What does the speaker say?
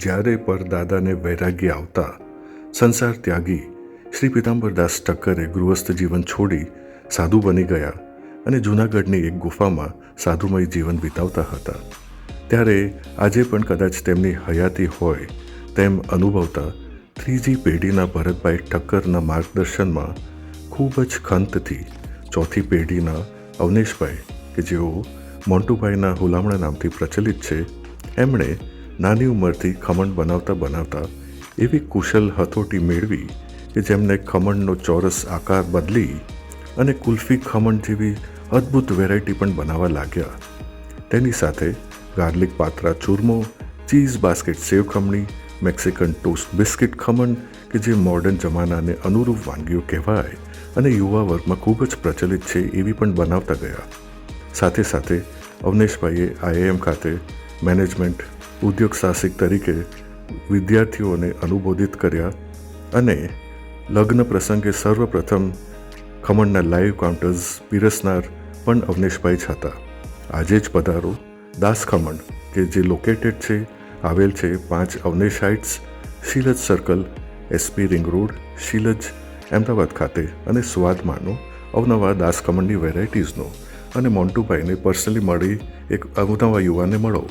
જ્યારે પરદાદાને વૈરાગ્ય આવતા સંસાર ત્યાગી શ્રી પીતાંબરદાસ ઠક્કરે ગૃહસ્થ જીવન છોડી સાધુ બની ગયા અને જૂનાગઢની એક ગુફામાં સાધુમય જીવન વિતાવતા હતા. ત્યારે આજે પણ કદાચ તેમની હયાતી હોય તેમ અનુભવતા ત્રીજી પેઢીના ભરતભાઈ ઠક્કરના માર્ગદર્શનમાં ખૂબ જ ખંતથી ચોથી પેઢીના અવનેશભાઈ કે જેઓ મોન્ટુભાઈના હુલામણા નામથી પ્રચલિત છે, એમણે નાની ઉંમરથી ખમણ બનાવતા એવી કુશલ હથોટી મેળવી કે જેમને ખમણનો ચોરસ આકાર બદલી અને કુલ્ફી ખમણ જેવી અદ્ભુત વેરાયટી પણ બનાવવા લાગ્યા. તેની સાથે ગાર્લિક પાત્રા ચૂરમો, ચીઝ બાસ્કેટ સેવ ખમણી, મેક્સિકન ટોસ્ટ બિસ્કિટ ખમણ કે જે મોડર્ન જમાનાને અનુરૂપ વાનગીઓ કહેવાય અને યુવા વર્ગમાં ખૂબ જ પ્રચલિત છે એવી પણ બનાવતા ગયા. સાથે સાથે અવનેશભાઈએ IIM ખાતે મેનેજમેન્ટ ઉદ્યોગ સાહસિક તરીકે વિદ્યાર્થીઓને અનુબોધિત કર્યા અને લગ્ન પ્રસંગે સર્વપ્રથમ ખમણના લાઈવ કાઉન્ટર્સ પીરસનાર પણ અવનેશભાઈ જ હતા. આજે જ પધારો દાસ ખમણ કે જે લોકેટેડ છે, આવેલ છે 5 Avnesh heights, Shilaj circle, SP ring road, Shilaj, Ahmedabad ખાતે અને સ્વાદ માનો અવનવા દાસ ખમણની વેરાયટીઝનો અને મોન્ટુભાઈને પર્સનલી મળી એક અવનવા યુવાને મળો.